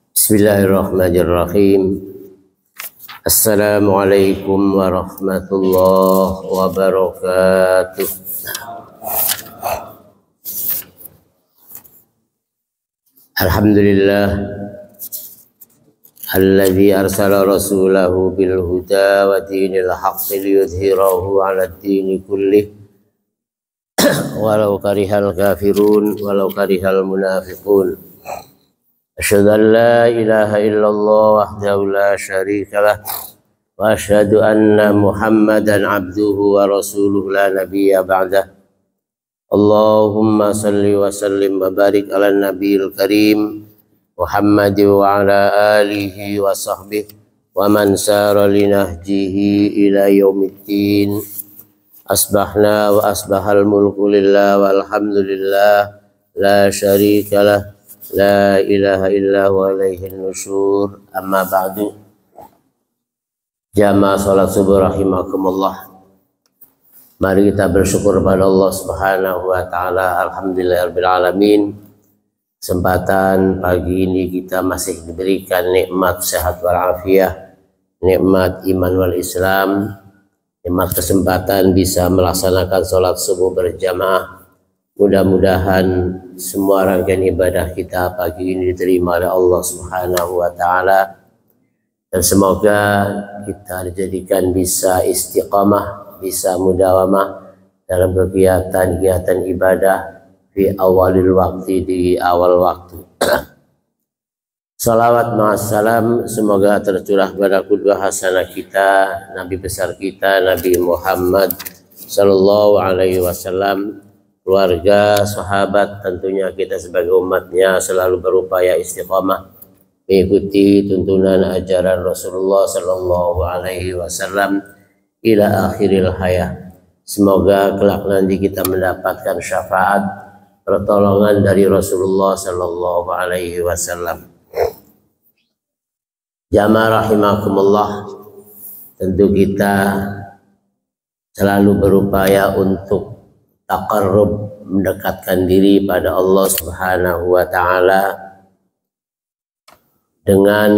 Bismillahirrahmanirrahim. Assalamualaikum warahmatullahi wabarakatuh. Alhamdulillah alladzi arsala rasulahu bil huda wa dinil haqqi liyudhhirahu 'alad dini kullih walau karihal kafirun walau karihal munafiqun. Asyhadu an la ilaha illallah wahdahu la syarika lah wa asyhadu anna Muhammadan abduhu wa rasuluhu la nabiyya ba'dah. Allahumma salli wa sallim wa barik ala nabiyil karim Muhammad wa ala alihi wa sahbihi wa man sara li nahjihi ila yaumiddin. Asbahna wa asbahal mulku lillah walhamdulillah la syarika lah la ilaha illa huwa alaihi nusyur. Amma ba'du. Jamaah salat subuh rahimakumullah. Mari kita bersyukur pada Allah Subhanahu wa taala. Alhamdulillahirabbil alamin. Kesempatan pagi ini kita masih diberikan nikmat sehat walafiat, nikmat iman wal Islam, nikmat kesempatan bisa melaksanakan salat subuh berjamaah. Mudah-mudahan semua rangkaian ibadah kita pagi ini diterima oleh Allah Subhanahu wa taala, dan semoga kita dijadikan bisa istiqamah, bisa mudawamah dalam kegiatan-kegiatan ibadah di awalil waktu, di awal waktu. Salawat ma'assalam semoga tercurah pada qudwah hasanah kita, Nabi besar kita Nabi Muhammad sallallahu alaihi wasallam, keluarga, sahabat, tentunya kita sebagai umatnya selalu berupaya istiqamah mengikuti tuntunan ajaran Rasulullah sallallahu alaihi wasallam ila akhiril hayat. Semoga kelak nanti kita mendapatkan syafaat pertolongan dari Rasulullah sallallahu alaihi wasallam. Jamaah rahimakumullah, tentu kita selalu berupaya untuk taqarrub, mendekatkan diri pada Allah Subhanahu wa taala dengan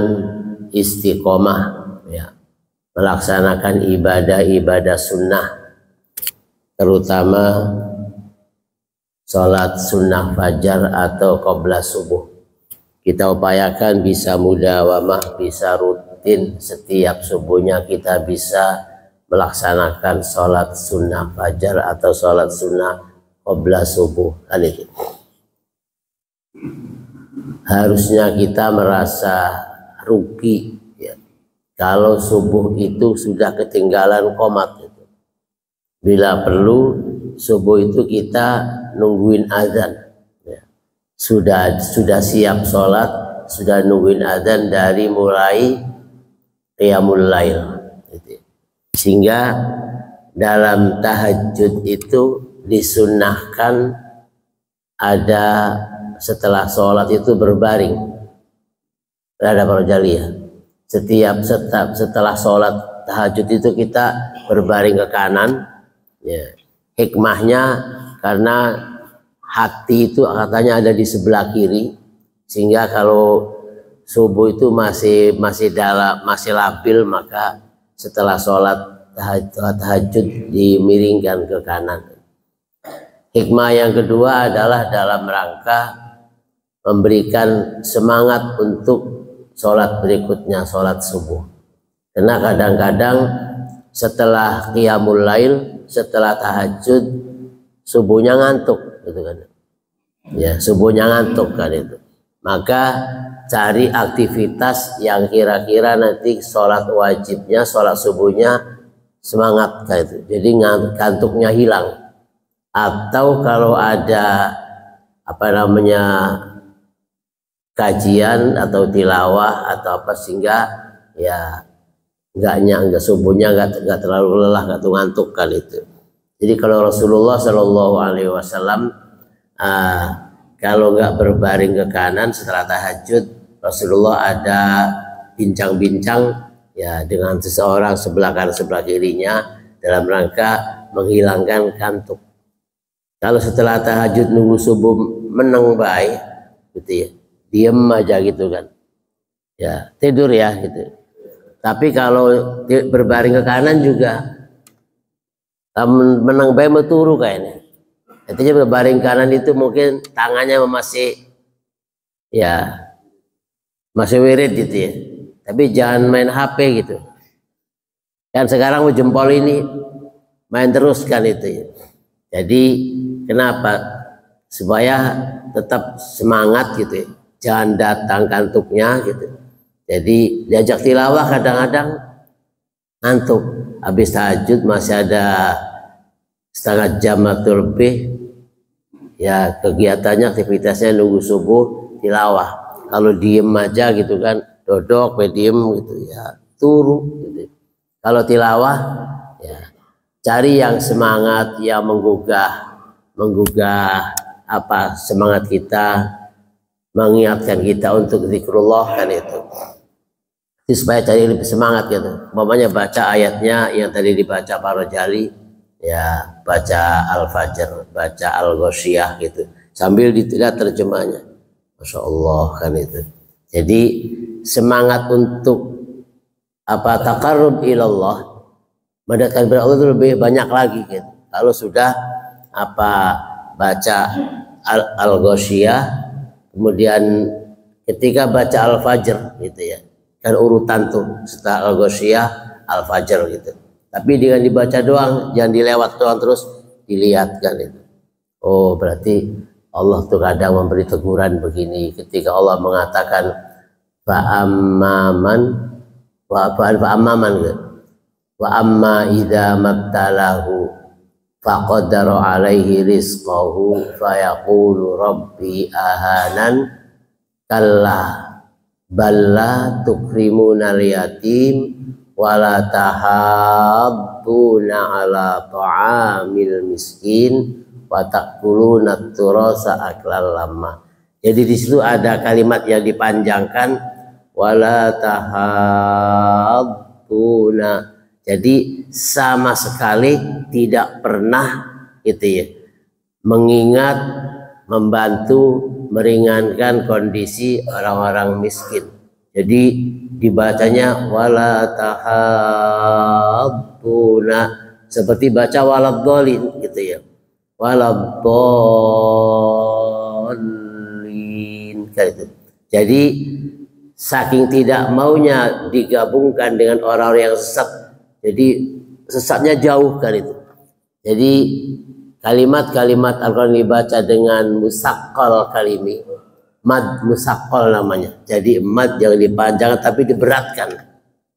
istiqomah, ya, melaksanakan ibadah-ibadah sunnah, terutama sholat sunnah fajar atau qabla subuh. Kita upayakan bisa mudawamah, bisa rutin setiap subuhnya kita bisa melaksanakan sholat sunnah fajar atau sholat sunnah qabla subuh. Itu harusnya kita merasa rugi, ya, kalau subuh itu sudah ketinggalan qomat. Bila perlu subuh itu kita nungguin azan, ya. Sudah siap sholat, sudah nungguin azan dari mulai qiyamul lail, gitu. Sehingga dalam tahajud itu disunnahkan ada setelah sholat itu berbaring. Ada para jaliah, setelah sholat tahajud itu kita berbaring ke kanan, ya. Hikmahnya karena hati itu katanya ada di sebelah kiri, sehingga kalau subuh itu masih labil, maka setelah sholat tahajud dimiringkan ke kanan. Hikmah yang kedua adalah dalam rangka memberikan semangat untuk sholat berikutnya, sholat subuh. Karena kadang-kadang setelah qiyamul lail, setelah tahajud, subuhnya ngantuk, gitu kan? Ya, subuhnya ngantuk kan itu. Maka cari aktivitas yang kira-kira nanti sholat wajibnya, sholat subuhnya semangat kan itu. Jadi ngantuknya hilang. Atau kalau ada kajian atau tilawah atau apa, sehingga ya enggak subuhnya enggak terlalu lelah, enggak ngantuk kan itu. Jadi kalau Rasulullah Shallallahu alaihi wasallam kalau enggak berbaring ke kanan setelah tahajud, Rasulullah ada bincang-bincang ya dengan seseorang sebelah kanan sebelah kirinya dalam rangka menghilangkan kantuk. Kalau setelah tahajud nunggu subuh meneng baik gitu ya, diem aja gitu kan ya, tidur ya gitu. Tapi kalau berbaring ke kanan juga meneng baik mau turu kayaknya. Artinya berbaring kanan itu mungkin tangannya masih ya masih wirid gitu ya, tapi jangan main HP gitu kan. Sekarang jempol ini main terus kan itu ya. Jadi kenapa? Supaya tetap semangat gitu ya, jangan datang kantuknya gitu. Jadi diajak tilawah kadang-kadang ngantuk, habis tahajud masih ada setengah jam atau lebih ya, kegiatannya aktivitasnya nunggu subuh tilawah. Kalau diem aja gitu kan, dodok diem gitu ya, turu gitu. Kalau tilawah ya cari yang semangat, yang menggugah apa semangat kita, mengingatkan kita untuk zikrullah kan itu. Jadi supaya cari lebih semangat gitu. Umpamanya baca ayatnya yang tadi dibaca Pak Rojali ya, baca Al-Fajr, baca Al-Ghoshiyah gitu, sambil dilihat terjemahnya. Masya Allah kan itu. Jadi semangat untuk apa taqarrub ilallah, mendekatkan kepada Allah itu lebih banyak lagi gitu. Kalau sudah apa baca Al-Ghoshiyah, kemudian ketika baca Al-Fajr gitu ya, kan urutan tuh setelah Al-Ghoshiyah Al-Fajr gitu. Tapi dengan dibaca doang, jangan dilewat doang terus dilihat kan itu. Oh berarti Allah tuh kadang memberi teguran begini ketika Allah mengatakan fa'amman wa amma idza mabtalahu faqadara alaihi rizqahu fayaqulu rabbi ahanan kalla balla tukrimuna al-yatim wala tahadduna ala ta'amil miskin wa ta'kuluna turasa aklal lama. Jadi di situ ada kalimat yang dipanjangkan wala tahadduna. Jadi sama sekali tidak pernah gitu ya mengingat, membantu, meringankan kondisi orang-orang miskin. Jadi dibacanya wala tahadduna seperti baca waladhdallin gitu ya, waladhdallin gitu. Jadi saking tidak maunya digabungkan dengan orang-orang yang sesat, jadi sesatnya jauh kan itu. Jadi kalimat-kalimat Al-Quran dibaca dengan musaqqal kalimi, mad musaqqal namanya. Jadi mad yang dipanjangkan tapi diberatkan.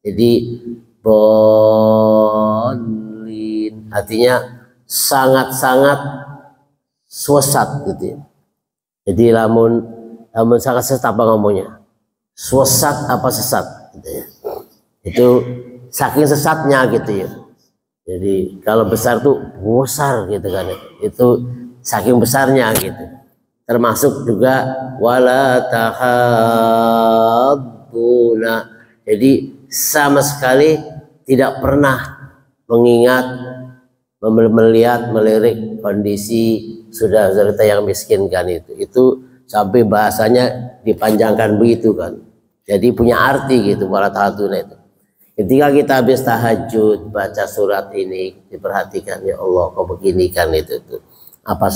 Jadi bolin artinya sangat-sangat sesat gitu ya. Jadi lamun sangat sesat apa ngomongnya? Sesat apa sesat gitu ya. Itu saking sesatnya gitu ya. Jadi kalau besar tuh besar gitu kan, itu saking besarnya gitu. Termasuk juga wala tahadduna. Jadi sama sekali tidak pernah mengingat, melihat, melirik kondisi saudara-saudara yang miskin kan itu. Itu sampai bahasanya dipanjangkan begitu kan. Jadi punya arti gitu wala tahadduna itu. Ketika kita habis tahajud baca surat ini, diperhatikan ya Allah kok begini kan itu tuh. Apa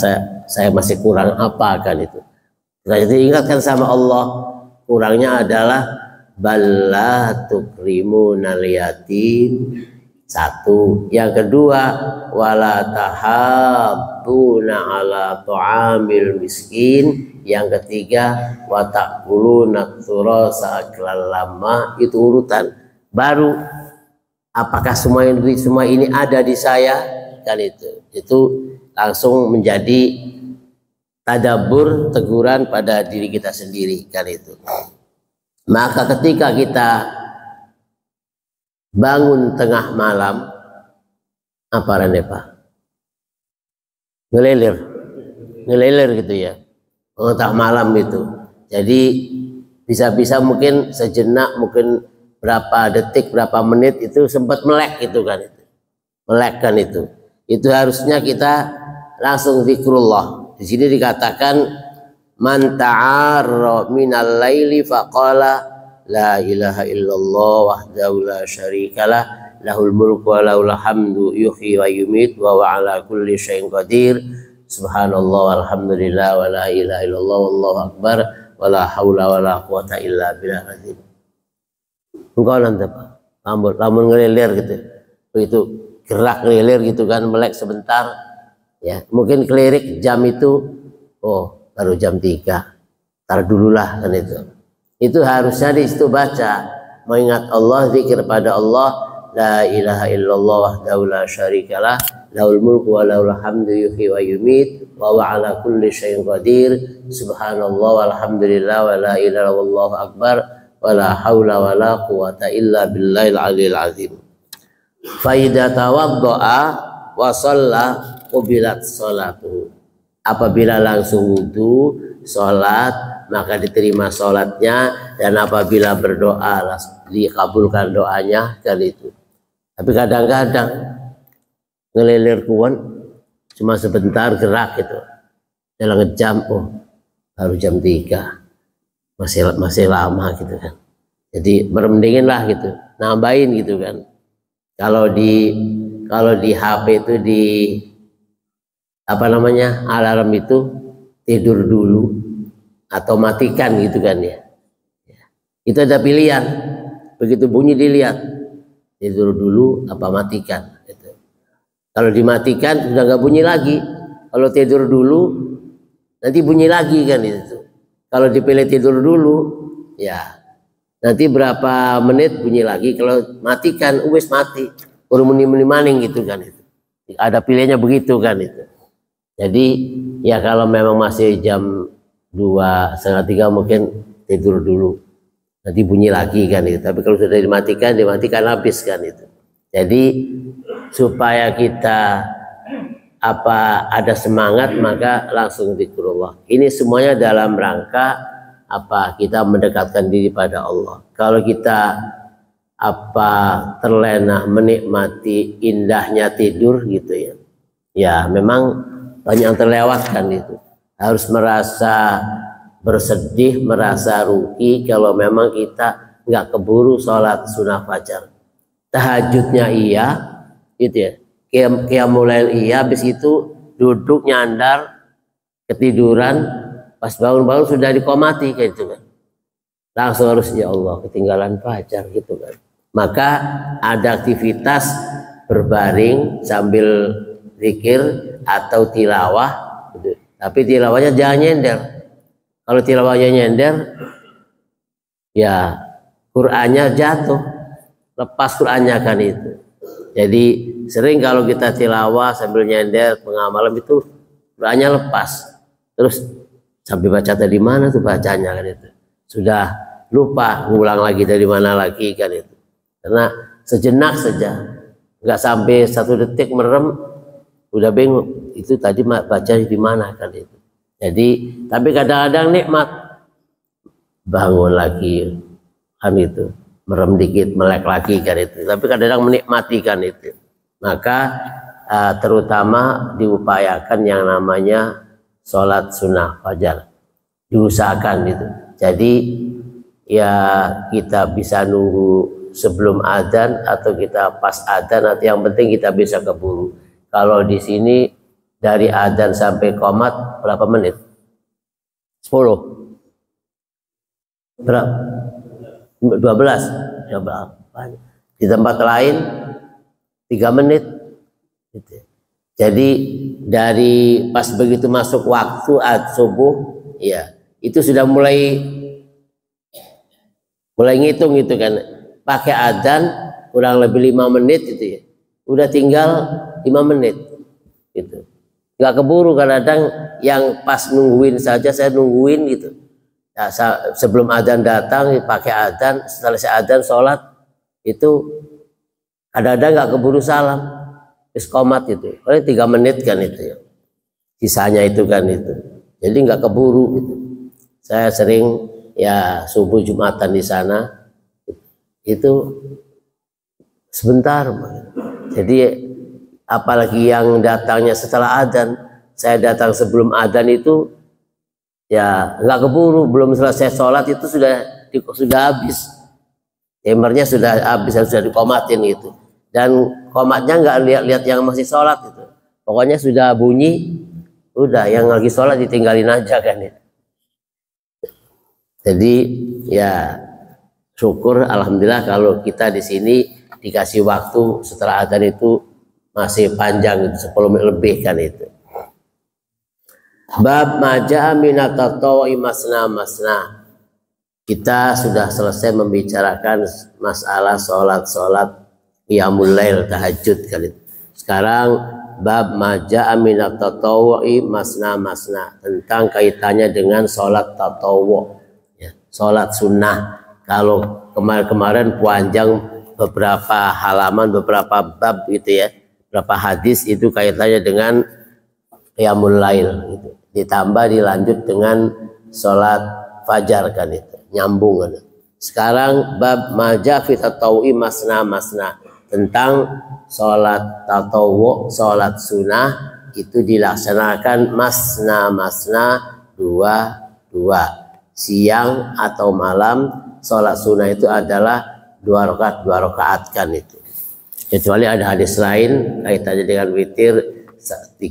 saya masih kurang apa kan itu. Kita ingatkan sama Allah, kurangnya adalah balla tukrimunal yatim. Satu, yang kedua wala tahadduna ala ta'amil miskin. Yang ketiga wa ta'kuluna turasa aklal lama. Itu urutan. Baru apakah semua ini ada di saya kan itu langsung menjadi tadabbur, teguran pada diri kita sendiri kan itu. Maka ketika kita bangun tengah malam apa Rane Pak? Ngelilir gitu ya, tengah malam itu. Jadi bisa-bisa mungkin sejenak, mungkin berapa detik, berapa menit itu sempat melek itu kan itu. Melek kan itu. Itu harusnya kita langsung zikrullah. Di sini dikatakan man ta'arra minal laili faqala la ilaha illallah wahdahu la syarikalah lahul mulku wa lahul hamdu yuhyi wa yumit wa ala kulli syai'in qadir subhanallah walhamdulillah wa la ilaha illallah wallahu akbar wa la haula wa la quwata illa billah. Engkau nanti lamun ngelilir gitu, begitu gerak ngelilir gitu kan, melek sebentar ya, mungkin kelirik jam itu, oh baru jam 3, tar dululah kan itu harusnya di situ baca mengingat Allah, zikir pada Allah, la ilaha illallah wahdahu la syarikalah lahul mulku wa lahul hamdu yuhyi wa yumit wa ala kulli syai'in qadir subhanallah walhamdulillah wa la ilaha wallahu akbar wa la haula wa la quwata illa billahil aliyil azim. Fa idza tawaddaa wa shalla qubilat sholatuhu, apabila langsung wudu sholat maka diterima sholatnya, dan apabila berdoa dikabulkan doanya kan itu. Tapi kadang-kadang ngelilir kuan cuma sebentar gerak gitu, dalam jam, oh baru jam 3, masih lama gitu kan. Jadi meremdingin lah gitu, nambahin gitu kan. Kalau di HP itu di apa namanya alarm itu tidur dulu atau matikan gitu kan ya. Itu ada pilihan, begitu bunyi dilihat tidur dulu apa matikan gitu. Kalau dimatikan sudah nggak bunyi lagi, kalau tidur dulu nanti bunyi lagi kan itu. Kalau dipilih tidur dulu ya nanti berapa menit bunyi lagi, kalau matikan wis mati urung muni maning gitu kan itu. Ada pilihannya begitu kan itu. Jadi ya kalau memang masih jam 2, setengah 3 mungkin tidur dulu, nanti bunyi lagi kan itu. Tapi kalau sudah dimatikan habis kan itu. Jadi supaya kita ada semangat maka langsung zikrullah. Ini semuanya dalam rangka kita mendekatkan diri pada Allah. Kalau kita terlena menikmati indahnya tidur gitu ya, ya memang banyak yang terlewatkan itu. Harus merasa bersedih, merasa rugi kalau memang kita nggak keburu sholat sunnah fajar. Tahajudnya iya gitu ya, qiyamul lail iya, habis itu duduk nyandar ketiduran, pas bangun-bangun sudah dikomati kayak gitu kan, langsung harus ya Allah ketinggalan fajar gitu kan. Maka ada aktivitas berbaring sambil zikir atau tilawah gitu. Tapi tilawahnya jangan nyender. Kalau tilawahnya nyender ya Qur'annya jatuh, lepas Qur'annya kan itu. Jadi sering kalau kita tilawah sambil nyender tengah malam itu Qur'annya lepas, terus sampai baca tadi mana tuh bacanya kan itu, sudah lupa, ngulang lagi dari mana lagi kan itu. Karena sejenak saja, nggak sampai 1 detik merem udah bingung itu tadi baca di mana kan itu. Jadi tapi kadang-kadang nikmat, bangun lagi kan itu, merem dikit melek lagi kan itu, tapi kadang-kadang menikmati kan itu. Maka terutama diupayakan yang namanya sholat sunnah fajar, diusahakan gitu. Jadi ya kita bisa nunggu sebelum adzan atau kita pas adzan, atau yang penting kita bisa keburu. Kalau di sini dari adzan sampai qomat berapa menit? 10 berapa? 12 ya, di tempat lain 3 menit gitu. Jadi dari pas begitu masuk waktu subuh ya itu sudah mulai ngitung gitu kan, pakai adzan kurang lebih 5 menit gitu ya, udah tinggal 5 menit gitu. Nggak keburu, kadang-kadang yang pas nungguin saja saya nungguin gitu ya, sebelum adzan datang pakai adzan, setelah saya adzan sholat itu kadang-kadang nggak keburu salam, iskomat itu paling 3 menit kan itu ya, sisanya itu kan itu. Jadi nggak keburu gitu. Saya sering ya subuh Jumatan di sana itu sebentar. Jadi apalagi yang datangnya setelah adzan, saya datang sebelum adzan itu Ya nggak keburu, belum selesai sholat itu sudah habis, timernya sudah habis, sudah dikomatin gitu. Dan komatnya nggak lihat-lihat yang masih sholat itu, pokoknya sudah bunyi, udah yang lagi sholat ditinggalin aja kan ya. Jadi ya syukur alhamdulillah kalau kita di sini dikasih waktu setelah adzan itu masih panjang, itu 10 menit lebih kan itu. Bab maja minat tatawwi masna masna. Kita sudah selesai membicarakan masalah sholat qiyamul lail, tahajud kan itu. Sekarang bab maja minat tatawwi masna masna, tentang kaitannya dengan sholat tatawwu, ya, sholat sunnah. Kalau kemarin panjang, beberapa halaman, beberapa bab gitu ya, beberapa hadis itu kaitannya dengan qiyamul lail gitu. Ditambah dilanjut dengan sholat fajar kan itu, nyambung kan. Sekarang bab maja fi tatawwi masna masna, tentang sholat tatawwu, sholat sunnah itu dilaksanakan masna masna, dua dua, siang atau malam. Sholat sunnah itu adalah 2 rakaat kan itu. Kecuali ada hadis lain kaitannya dengan witir 3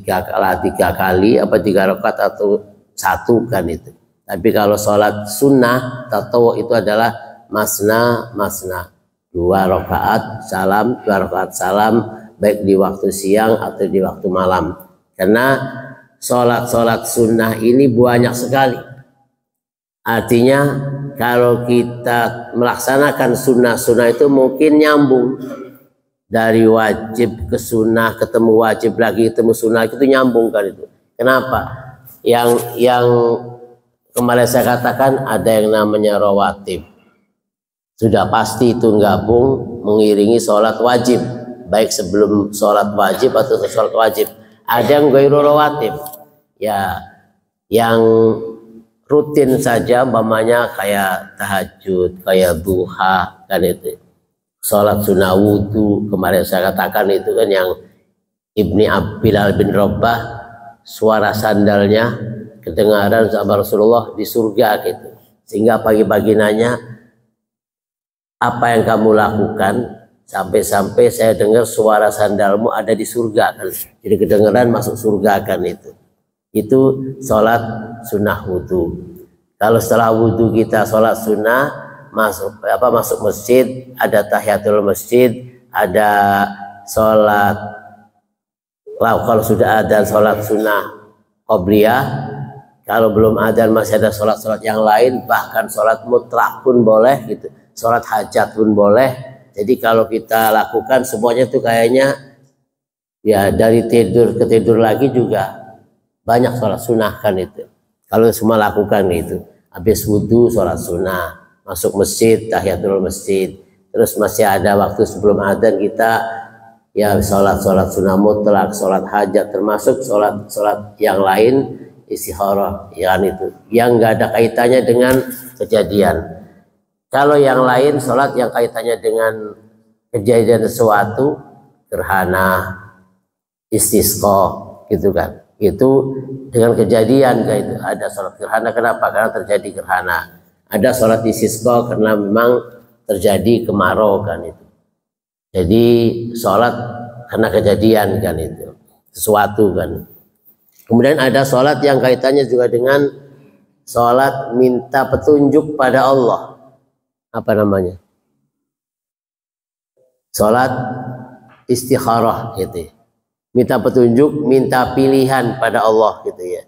kali apa 3 rakaat atau 1 kan itu. Tapi kalau sholat sunnah tatawwu itu adalah masna masna, 2 rakaat salam, 2 rakaat salam, baik di waktu siang atau di waktu malam. Karena sholat sunnah ini banyak sekali. Artinya kalau kita melaksanakan sunnah itu mungkin nyambung dari wajib ke sunnah, ketemu wajib lagi, ketemu sunnah, itu nyambung kan itu. Kenapa? Yang kemarin saya katakan ada yang namanya rawatib. Sudah pasti itu gabung mengiringi sholat wajib, baik sebelum sholat wajib atau sholat wajib. Ada yang ghairu rawatib, ya yang rutin saja, umpamanya kayak tahajud, kayak duha kan itu. Sholat sunnah wudhu, kemarin saya katakan itu kan yang Ibni Bilal bin Rabah, suara sandalnya kedengaran sama Rasulullah di surga gitu. Sehingga pagi-pagi nanya, apa yang kamu lakukan sampai-sampai saya dengar suara sandalmu ada di surga kan. Jadi kedengaran masuk surga kan itu. Itu sholat sunnah wudhu. Kalau setelah wudhu kita sholat sunnah, masuk masjid, ada tahiyatul masjid, ada sholat, kalau sudah ada sholat sunnah qobliyah, kalau belum ada masih ada sholat yang lain, bahkan sholat mutlak pun boleh gitu, sholat hajat pun boleh. Jadi kalau kita lakukan semuanya itu kayaknya ya dari tidur ke tidur lagi juga banyak sholat sunnah kan itu. Kalau semua lakukan itu, habis wudhu sholat sunnah, masuk masjid tahiyatul masjid, terus masih ada waktu sebelum adzan kita ya sholat sunnah mutlak, sholat hajat, termasuk sholat yang lain istikharah, ya kan itu, yang nggak ada kaitannya dengan kejadian. Kalau yang lain sholat yang kaitannya dengan kejadian sesuatu, gerhana, istisqa gitu kan, itu dengan kejadian kayak itu. Ada sholat gerhana, kenapa? Karena terjadi gerhana. Ada sholat istisqa karena memang terjadi kemarau kan itu. Jadi sholat karena kejadian kan itu, sesuatu kan. Kemudian ada sholat yang kaitannya juga dengan sholat minta petunjuk pada Allah. Apa namanya? Sholat istikharah gitu. Minta petunjuk, minta pilihan pada Allah gitu ya.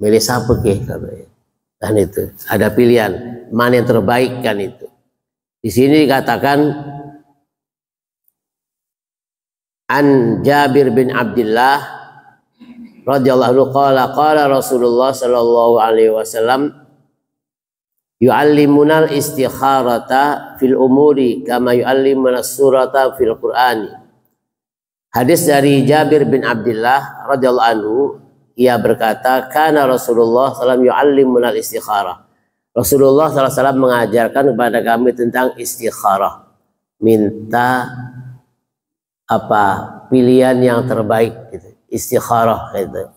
Milih siapa ke kan itu. Ada pilihan mana yang terbaik kan itu. Di sini dikatakan an Jabir bin Abdullah radhiyallahu anhu qala Rasulullah sallallahu alaihi wasallam yu'allimunal istikharata fil umuri kama yu'allimuna surata fil Qur'ani. Hadis dari Jabir bin Abdullah radhiyallahu anhu, ia berkata, kana Rasulullah sallallahu yu'allimunal istikharah. Rasulullah sallallahu mengajarkan kepada kami tentang istikharah, minta pilihan yang terbaik gitu. Istikharah gitu.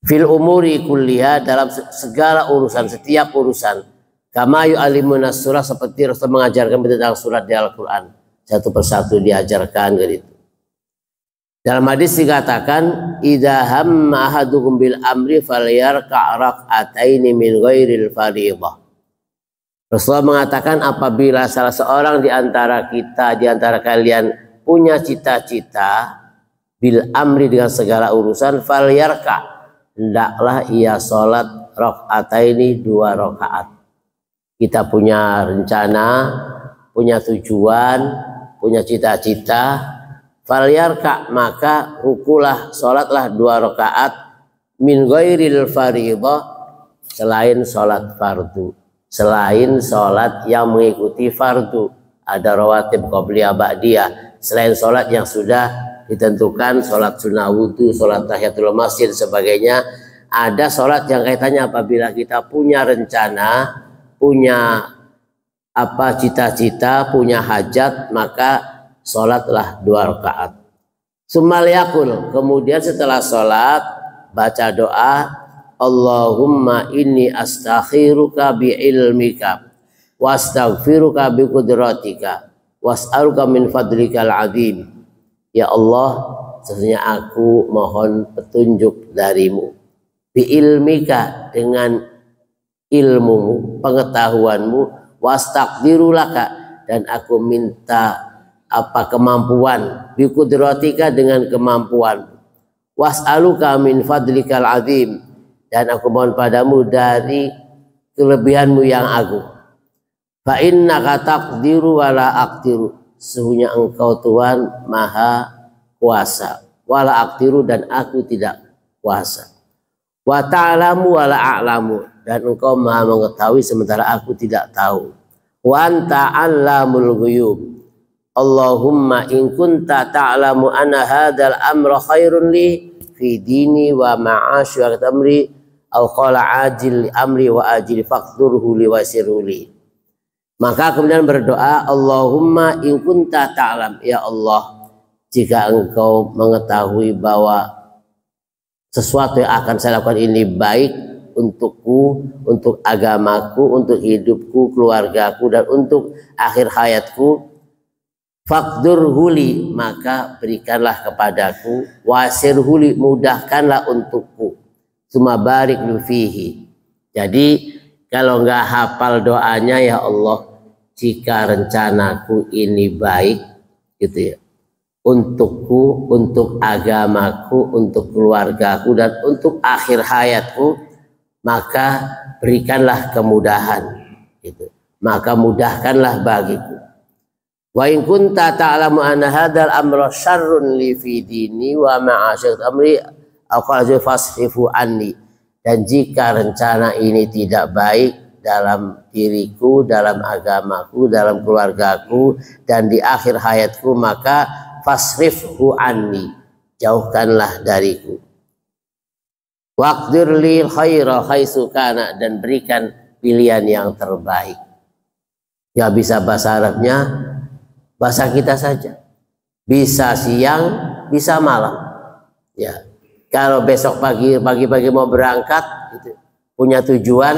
fil umuri kulliha, dalam segala urusan, setiap urusan. Kama yu'allimuna surah, seperti Rasul mengajarkan tentang surat di Al-Quran, satu persatu diajarkan gitu. Dalam hadis dikatakan, idza hamma ahadukum bil amri falyarka' rak'ataini min ghairil fardhah. Rasulullah mengatakan, apabila salah seorang di antara kita, di antara kalian punya cita-cita bil amri, dengan segala urusan, falyarka', hendaklah ia salat rak'ataini, 2 rakaat. Kita punya rencana, punya tujuan, punya cita-cita, falyarka', maka rukulah, salatlah 2 rakaat, min ghairil fardhah, selain salat fardu, selain salat yang mengikuti fardu. Ada rawatib qabliyah ba'diyah, selain salat yang sudah ditentukan, salat sunnah wudu, salat tahiyatul masjid dan sebagainya. Ada salat yang kaitannya apabila kita punya rencana, punya cita-cita, punya hajat, maka sholatlah 2 rakaat. Summal yakul, kemudian setelah sholat baca doa, Allahumma inni astakhiruka bi ilmika wastaghfiruka bi qudratika was'aluka min fadlikal azim. Ya Allah, sesungguhnya aku mohon petunjuk darimu, bi ilmika, dengan ilmumu, pengetahuanmu, wastaqdirulaka, dan aku minta kemampuan, bi qudratika, dengan kemampuan, was'aluka min fadlikal azim, dan aku mohon padamu dari kelebihanmu yang agung. Fa innaka taqdiru wa la aqdiru, sesungguhnya engkau Tuhan maha kuasa, wala aqdiru, dan aku tidak kuasa. Wa ta'lamu wa la a'lamu, dan engkau maha mengetahui sementara aku tidak tahu. Wa anta 'allamul ghuyub, Allahumma in kunta ta'lamu anna hadzal amra khairun li fi dini wa ma'ashi wa amri, aw qala ajil amri wa ajil faqdurhu li wasirhu li. Maka kemudian berdoa, Allahumma in kunta ta'lam, ya Allah, jika engkau mengetahui bahwa sesuatu yang akan saya lakukan ini baik untukku, untuk agamaku, untuk hidupku, keluargaku, dan untuk akhir hayatku, faqdur huli, maka berikanlah kepadaku, wasir huli, mudahkanlah untukku, summa barik fihi. Jadi kalau nggak hafal doanya, ya Allah, jika rencanaku ini baik gitu ya, untukku, untuk agamaku, untuk keluargaku, dan untuk akhir hayatku, maka berikanlah kemudahan gitu. Maka mudahkanlah bagiku. Wa in kunta ta'lamu anna hadzal amra syarrun li fi dini wa ma'asyat amri aqazu fasrifu anni, dan jika rencana ini tidak baik dalam diriku, dalam agamaku, dalam keluargaku, dan di akhir hayatku, maka fasrifhu anni, jauhkanlah dariku. Waqdir lil khaira haitsu kana, dan berikan pilihan yang terbaik. Ya, bisa bahasa Arabnya, bahasa kita saja. Bisa siang, bisa malam. Ya. Kalau besok pagi mau berangkat gitu, punya tujuan,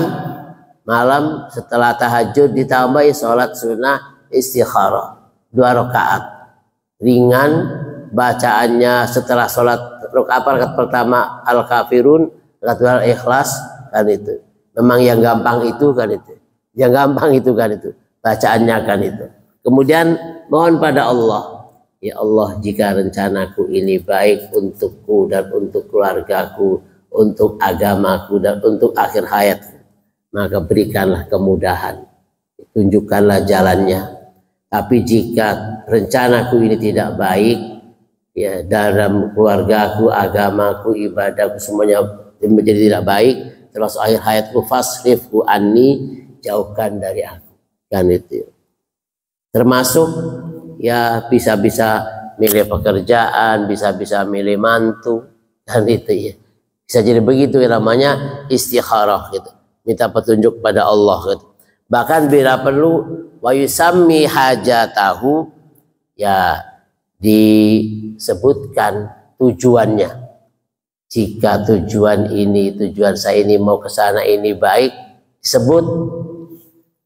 malam setelah tahajud ditambahi sholat sunnah istikharah 2 rakaat. Ringan bacaannya setelah sholat rakaat pertama Al-Kafirun, rakaat Ikhlas, kan itu. Memang yang gampang itu kan itu. Yang gampang itu kan itu. Bacaannya kan itu. Kemudian mohon pada Allah, ya Allah, jika rencanaku ini baik untukku dan untuk keluargaku, untuk agamaku, dan untuk akhir hayatku, maka berikanlah kemudahan, tunjukkanlah jalannya. Tapi jika rencanaku ini tidak baik, ya, dalam keluargaku, agamaku, ibadahku, semuanya menjadi tidak baik, termasuk akhir hayatku, fasrifhu anni, jauhkan dari aku, kan itu. Termasuk ya bisa-bisa milih pekerjaan, bisa-bisa milih mantu, kan itu ya. Bisa jadi begitu ya, namanya istikharah gitu. Minta petunjuk pada Allah gitu. Bahkan bila perlu wa yusammi hajatahu, ya disebutkan tujuannya. jika tujuan saya ini mau ke sana ini baik, disebut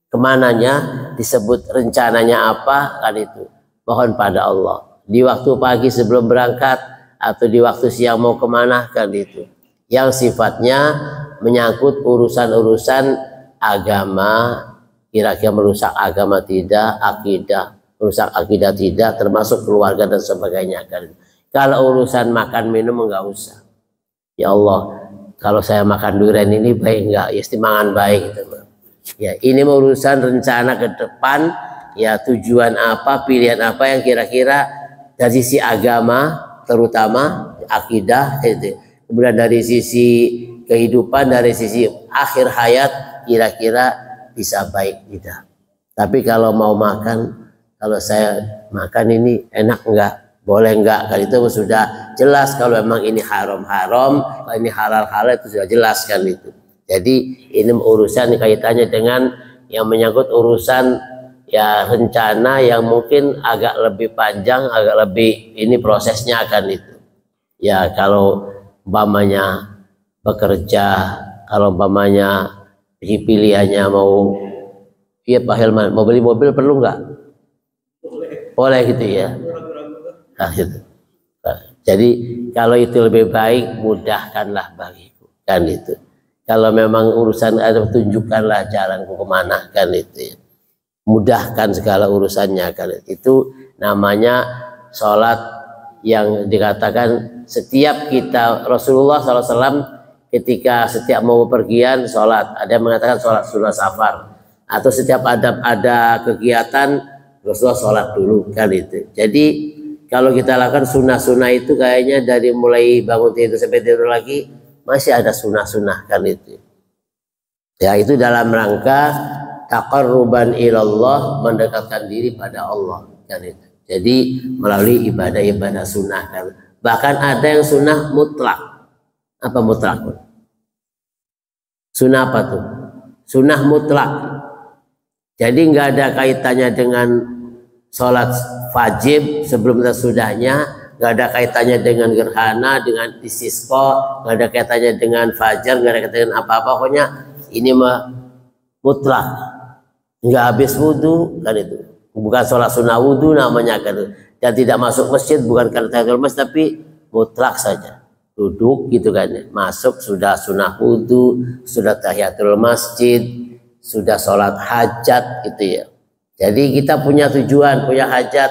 kemananya, disebut rencananya apa, kan itu mohon pada Allah di waktu pagi sebelum berangkat atau di waktu siang mau kemana, kan itu yang sifatnya menyangkut urusan-urusan agama, kira-kira merusak agama tidak, akidah merusak akidah tidak, termasuk keluarga dan sebagainya, kan. Kalau urusan makan minum enggak usah. Ya Allah, kalau saya makan durian ini baik enggak? Ya istimangan baik gitu. Ya, ini urusan rencana ke depan, ya tujuan apa, pilihan apa yang kira-kira dari sisi agama, terutama akidah itu. Kemudian dari sisi kehidupan, dari sisi akhir hayat, kira-kira bisa baik tidak. Tapi kalau mau makan, kalau saya makan ini enak enggak? Boleh enggak? Kan itu sudah jelas. Kalau memang ini haram-haram, kalau ini halal-halal itu sudah jelas, kan itu. Jadi ini urusan kaitannya dengan yang menyangkut urusan ya rencana yang mungkin agak lebih panjang, agak lebih ini prosesnya, kan itu. Ya kalau umpamanya bekerja, kalau umpamanya pilihannya mau, iya Pak Hilman, mau beli mobil perlu nggak? Boleh gitu ya. Nah, gitu. Nah, jadi kalau itu lebih baik, mudahkanlah bagiku, kan itu. Kalau memang urusan ada, tunjukkanlah jalanku kemana, kan itu ya. Mudahkan segala urusannya, kan itu namanya sholat yang dikatakan setiap kita, Rasulullah SAW ketika setiap mau bepergian sholat, ada yang mengatakan sholat sunnah safar, atau setiap ada kegiatan Rasulullah sholat dulu, kan itu. Jadi kalau kita lakukan sunnah-sunnah itu kayaknya dari mulai bangun tidur sampai tidur lagi masih ada sunnah-sunnah, kan itu. Ya itu dalam rangka taqarruban ilallah, mendekatkan diri pada Allah, kan itu. Jadi melalui ibadah-ibadah sunnah, kan. Bahkan ada yang sunnah mutlak. Apa mutlak? Sunnah apa tuh? Sunnah mutlak. Jadi nggak ada kaitannya dengan sholat wajib sebelum dan sesudahnya, nggak ada kaitannya dengan gerhana, dengan istisqa, nggak ada kaitannya dengan fajar, nggak ada kaitannya dengan apa-apa. Pokoknya ini mah mutlak, nggak habis wudhu, kan itu. Bukan sholat sunnah wudhu namanya, kan. Dan tidak masuk masjid bukan karena tahiyatul masjid, tapi mutlak saja. Duduk gitu, kan. Masuk sudah sunnah wudhu, sudah tahiyatul masjid, sudah sholat hajat gitu ya. Jadi kita punya tujuan, punya hajat,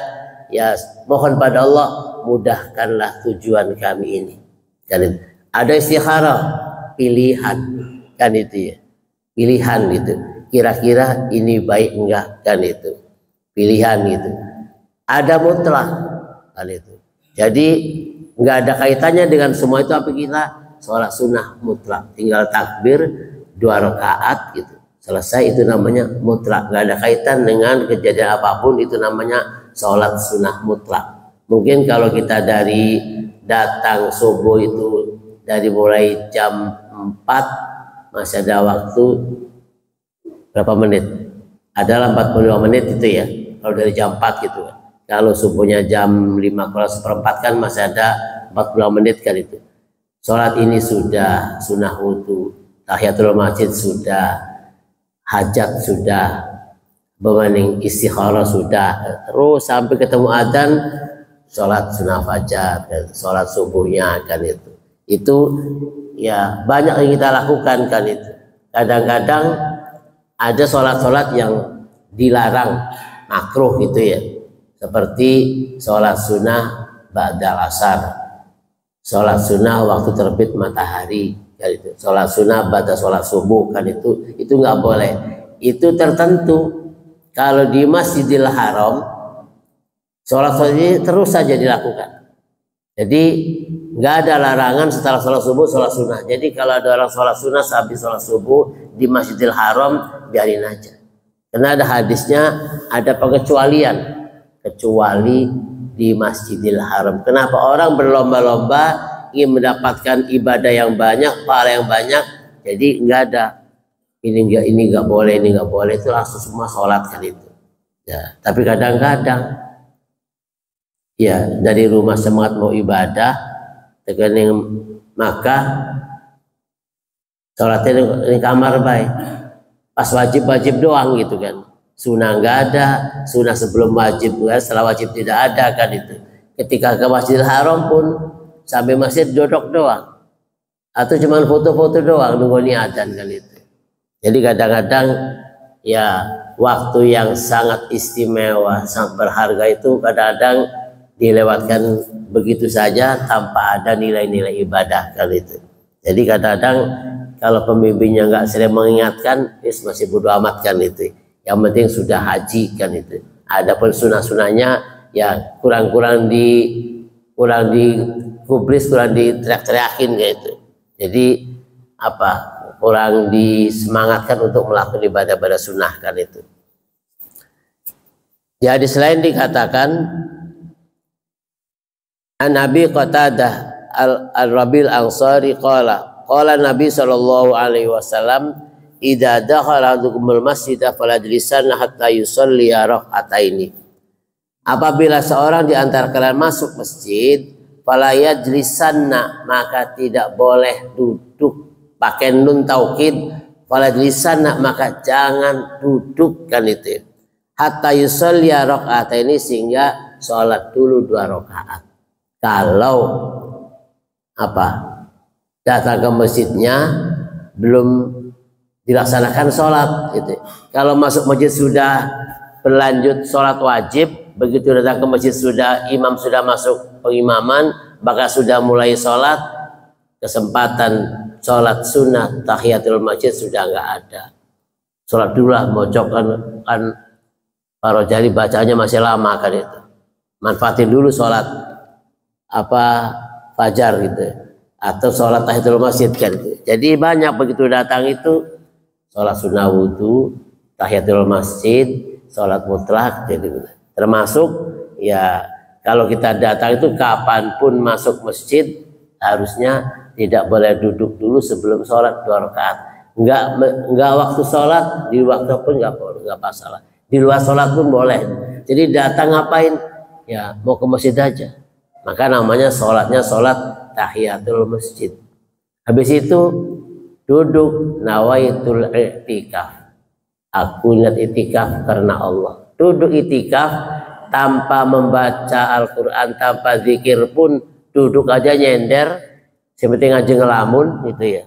ya mohon pada Allah mudahkanlah tujuan kami ini. Kan ada istikharah, pilihan, kan itu ya. Pilihan gitu. Kira-kira ini baik enggak, kan itu. Pilihan gitu. Ada mutlak, kan itu. Jadi nggak ada kaitannya dengan semua itu, apa kita sholat sunnah mutlak, tinggal takbir 2 rakaat gitu. Selesai, itu namanya mutlak, nggak ada kaitan dengan kejadian apapun, itu namanya sholat sunnah mutlak. Mungkin kalau kita dari datang subuh itu dari mulai jam 4 masih ada waktu berapa menit? Adalah 45 menit itu ya, kalau dari jam 4 gitu. Kalau subuhnya jam 5:04 kan masih ada 40 menit, kan itu. Sholat ini sudah, sunnah wudhu, tahiyatul masjid sudah, hajat sudah, bebaning istikharah sudah, terus sampai ketemu adzan sholat sunnah fajar, sholat subuhnya, kan itu. Itu ya banyak yang kita lakukan, kan itu. Kadang-kadang ada sholat-sholat yang dilarang, makruh gitu ya, seperti sholat sunnah ba'dal asar, sholat sunnah waktu terbit matahari, kan itu. Sholat sunnah pada sholat subuh, kan itu nggak boleh. Itu tertentu. Kalau di Masjidil Haram sholat ini terus saja dilakukan. Jadi nggak ada larangan setelah sholat subuh sholat sunnah. Jadi kalau ada orang sholat sunnah habis sholat subuh di Masjidil Haram, biarin aja. Karena ada hadisnya, ada pengecualian, kecuali di Masjidil Haram. Kenapa? Orang berlomba-lomba ingin mendapatkan ibadah yang banyak, pahala yang banyak, jadi nggak ada ini nggak boleh, ini nggak boleh, itu langsung semua sholat, kan itu. Ya, tapi kadang-kadang ya dari rumah semangat mau ibadah, dengan yang maka sholatnya di kamar baik. Pas wajib-wajib doang gitu kan. Sunnah nggak ada, sunnah sebelum wajib, setelah wajib tidak ada kan itu. Ketika ke Masjidil Haram pun sampai masjid duduk doang. Atau cuma foto-foto doang nunggu adzan kan itu. Jadi kadang-kadang ya waktu yang sangat istimewa, sangat berharga itu kadang-kadang dilewatkan begitu saja tanpa ada nilai-nilai ibadah kan itu. Jadi kadang-kadang kalau pemimpinnya nggak sering mengingatkan, masih bodo amat kan itu. Yang penting sudah haji kan itu. Adapun sunah-sunahnya ya kurang dikubris, kurang diteriak-teriakin kayak itu. Jadi apa? Kurang disemangatkan untuk melakukan ibadah-ibadah sunnah kan itu. Jadi selain dikatakan An Nabi Qatadah Al-Rabil Ansari qala Nabi sallallahu alaihi wasallam idza dakhala ahadukumul masjid fala yajlisanna hatta yusalli rak'ataini. Apabila seorang di antara kalian masuk masjid, fala yajlisanna, maka tidak boleh duduk. Pakai nun taukid, fala yajlisanna, maka jangan duduk kan itu. Hatta yusalli rak'ataini, sehingga sholat dulu 2 rakaat. Kalau apa? Datang ke masjidnya belum dilaksanakan sholat gitu. Kalau masuk masjid sudah berlanjut sholat wajib, begitu datang ke masjid imam sudah masuk pengimaman, maka sudah mulai sholat, kesempatan sholat sunnah tahiyatul masjid sudah nggak ada. Sholat dulu lah, mojok kan Pak Jali bacanya masih lama kan itu. Manfaatin dulu sholat fajar gitu, atau sholat tahiyatul masjid kan itu. Jadi banyak begitu datang itu sholat sunnah wudhu, tahiyatul masjid, sholat mutlak, jadi termasuk ya kalau kita datang itu kapanpun masuk masjid harusnya tidak boleh duduk dulu sebelum sholat 2 rakaat. Enggak waktu sholat, di waktu pun enggak masalah. Di luar sholat pun boleh. Jadi datang ngapain? Ya mau ke masjid aja. Maka namanya sholatnya sholat tahiyatul masjid. Habis itu duduk nawaitul i'tikaf. Aku niat i'tikaf karena Allah. Duduk i'tikaf tanpa membaca Al-Quran, tanpa zikir pun, duduk aja nyender, seperti ngaji ngelamun gitu ya.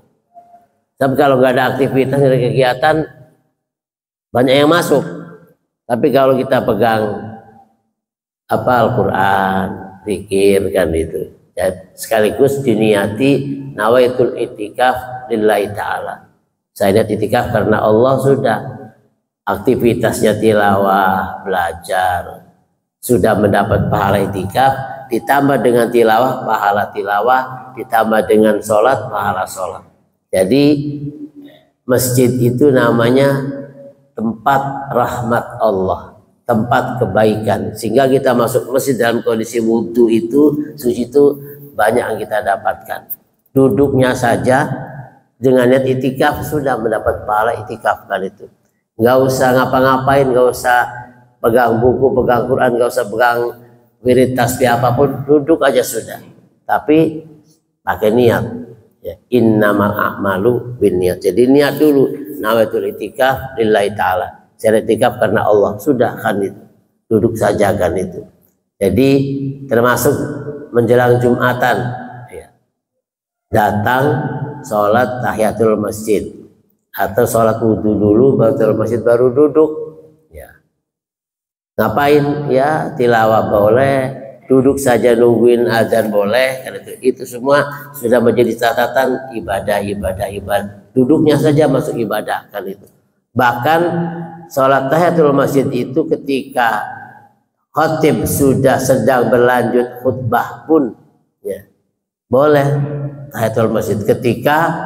Tapi kalau nggak ada aktivitas, nggak ada kegiatan, banyak yang masuk. Tapi kalau kita pegang Al-Quran, zikir kan itu, ya, sekaligus diniati nawaitul i'tikaf lillahi ta'ala. Saya niat i'tikaf karena Allah, sudah aktivitasnya tilawah, belajar, sudah mendapat pahala i'tikaf, ditambah dengan tilawah, pahala tilawah, ditambah dengan sholat, pahala sholat. Jadi masjid itu namanya tempat rahmat Allah, tempat kebaikan, sehingga kita masuk masjid dalam kondisi wudhu itu, suci itu banyak yang kita dapatkan. Duduknya saja dengan niat i'tikaf sudah mendapat pahala i'tikaf kan itu. Nggak usah ngapa-ngapain, nggak usah pegang buku, pegang Quran, nggak usah pegang wirid tasbih apapun, duduk aja sudah. Tapi pakai niat. Ya, innamal a'malu binniyat. Jadi niat dulu, nawaitul i'tikaf lillahi ta'ala. Saya i'tikaf karena Allah, sudah kan itu. Duduk saja kan itu. Jadi termasuk menjelang Jumatan, ya, datang sholat tahiyatul masjid atau sholat wudhu dulu, baru masjid baru duduk. Ya. Ngapain? Ya tilawah boleh, duduk saja nungguin azan boleh. Itu semua sudah menjadi catatan ibadah. Duduknya saja masuk ibadah kan itu. Bahkan sholat tahiyatul masjid itu ketika khatib sudah sedang berlanjut khutbah pun ya boleh tahiyatul masjid. Ketika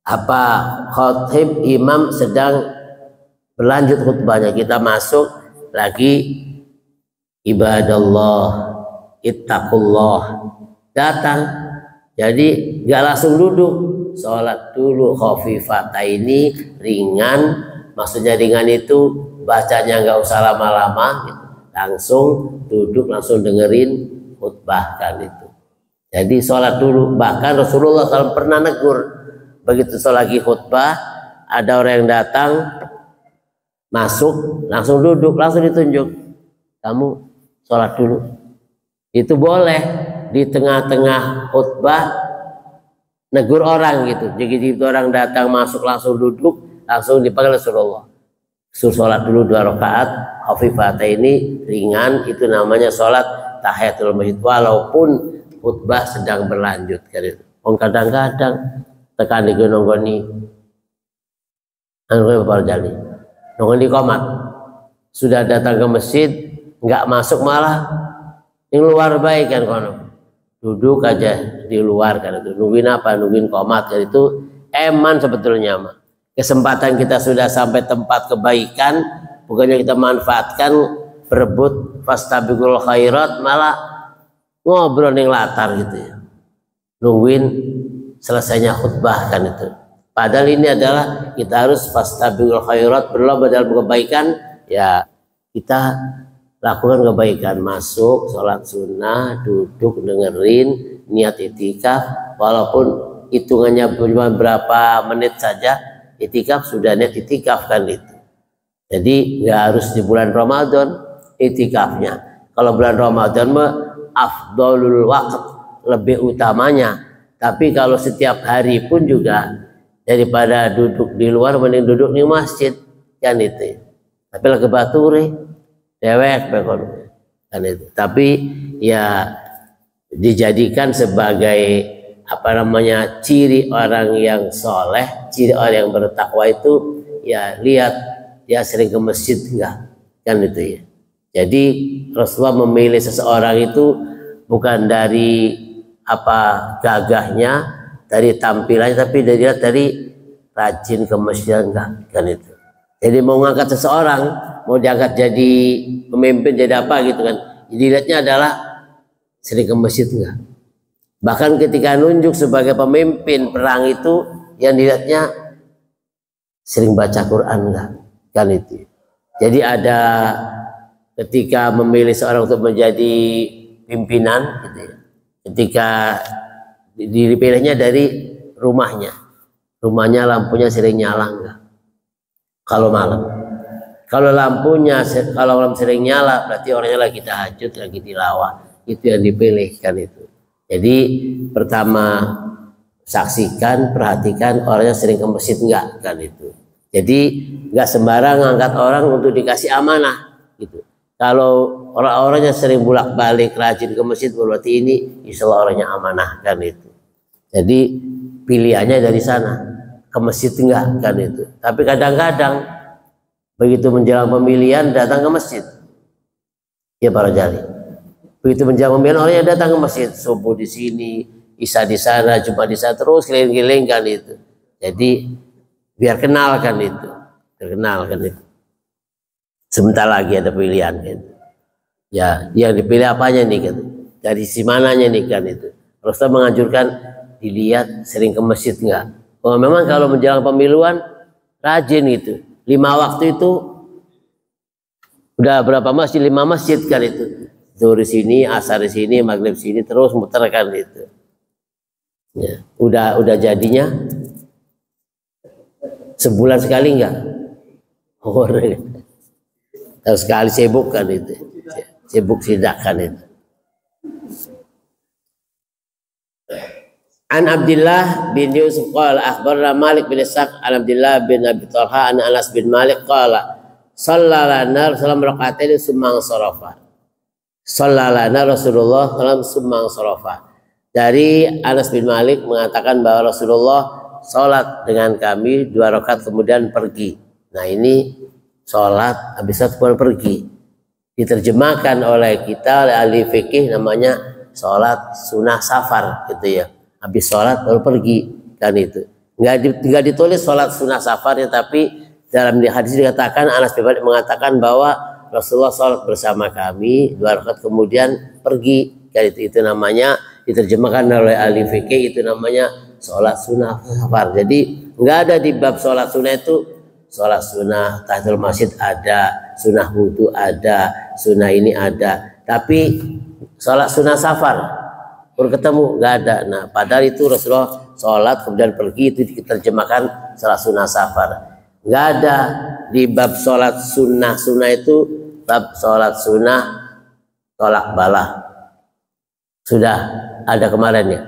khatib imam sedang berlanjut khutbahnya, kita masuk lagi ibadallah ittaqullah, datang. Jadi nggak langsung duduk, sholat dulu khafifataini, ringan. Maksudnya ringan itu bacanya nggak usah lama-lama gitu. Langsung duduk, langsung dengerin khutbah kan itu. Jadi sholat dulu. Bahkan Rasulullah SAW pernah negur, begitu sholat lagi khutbah, ada orang yang datang masuk langsung duduk, langsung ditunjuk, kamu sholat dulu. Itu boleh di tengah-tengah khutbah negur orang gitu. Jadi orang datang masuk langsung duduk, langsung dipanggil Rasulullah, suruh sholat dulu 2 rakaat khafifah ini ringan, itu namanya sholat tahiyatul masjid walaupun khutbah sedang berlanjut. Kadang-kadang tekan di nonggoni nonggoni komat, sudah datang ke masjid nggak masuk, malah yang luar baik kan, kono duduk aja di luar kan, itu nungguin apa, nungguin komat kan. Itu eman sebetulnya mah. Kesempatan kita sudah sampai tempat kebaikan, bukannya kita manfaatkan berebut fastabiqul khairat, malah ngobrol ning latar gitu ya, nungguin selesainya khutbah kan itu. Padahal ini adalah kita harus fastabiqul khairat, berlomba dalam kebaikan ya. Kita lakukan kebaikan, masuk sholat sunnah, duduk dengerin, niat itikaf, walaupun hitungannya cuma berapa menit saja, itikaf sudah niat itikaf kan itu. Jadi nggak harus di bulan Ramadan itikafnya. Kalau bulan Ramadan mah afdolul waqt, lebih utamanya. Tapi kalau setiap hari pun juga, daripada duduk di luar mending duduk di masjid kan itu. Tapi lagi baturi dewek kan itu. Tapi ya dijadikan sebagai apa namanya, ciri orang yang soleh, ciri orang yang bertakwa itu ya, lihat dia sering ke masjid enggak kan itu ya. Jadi Rasulullah memilih seseorang itu bukan dari apa gagahnya, dari tampilannya, tapi dari rajin ke masjid enggak kan itu. Jadi mau ngangkat seseorang, mau diangkat jadi pemimpin, jadi apa gitu kan, dilihatnya adalah sering ke masjid enggak. Bahkan ketika nunjuk sebagai pemimpin perang itu, yang dilihatnya sering baca Quran enggak kan itu. Jadi ada ketika memilih seorang untuk menjadi pimpinan gitu ya, ketika dipilihnya dari rumahnya lampunya sering nyala enggak kalau malam. Kalau lampunya kalau malam sering nyala, berarti orangnya lagi tahajud, lagi tilawah, itu yang dipilih kan itu. Jadi pertama saksikan, perhatikan orangnya sering ke masjid enggak kan itu. Jadi enggak sembarang ngangkat orang untuk dikasih amanah gitu. Kalau orang-orangnya sering bolak-balik rajin ke masjid, berarti ini insya Allah orangnya amanah kan itu. Jadi pilihannya dari sana, ke masjid enggak kan itu. Tapi kadang-kadang begitu menjelang pemilihan datang ke masjid ya para jali. Begitu menjelang pemilihan orangnya datang ke masjid, subuh di sini, isya di sana, Jumat di sana, terus keliling-keliling kan itu. Jadi biar kenal kan itu, terkenal kan itu. Sebentar lagi ada pilihan gitu. Ya, yang dipilih apanya nih kan? Dari si mananya nih kan itu. Rasulullah menganjurkan dilihat sering ke masjid enggak. Oh, memang kalau menjelang pemiluan rajin itu. 5 waktu itu udah berapa masjid? 5 masjid kan itu. Zuhur di sini, asar di sini, maghrib sini, terus muter kan itu. Ya, udah jadinya sebulan sekali enggak? Oh, tahu sekali sibuk kan itu, sibuk sidakan itu. An Abdullah bin Yusuf qala akhbarana Malik bin Ishaq an Abdullah bin Abi Talha an Anas bin Malik qala sallallahu salam rakaatain summa sarafa. Sallallahu Rasulullah salam summa sarafa. Dari Anas bin Malik mengatakan bahwa Rasulullah salat dengan kami 2 rakaat kemudian pergi. Nah ini sholat habis sholat kemudian pergi, diterjemahkan oleh kita, oleh ahli fikih, namanya sholat sunnah safar gitu ya. Habis sholat baru pergi kan itu. Nggak ditulis sholat sunnah safar ya, tapi dalam hadis dikatakan, Anas bin Malik mengatakan bahwa Rasulullah sholat bersama kami 2 rakaat kemudian pergi kan itu namanya, diterjemahkan oleh ahli fikih, itu namanya sholat sunnah safar. Jadi nggak ada di bab sholat sunnah itu sholat sunnah tahiyatul masjid ada, sunnah wudhu ada, sunnah ini ada. Tapi sholat sunnah safar baru ketemu, nggak ada. Nah padahal itu Rasulullah sholat kemudian pergi, itu diterjemahkan salat sunnah safar. Nggak ada di bab sholat sunnah itu, bab sholat sunnah tolak bala. Sudah ada kemarin ya,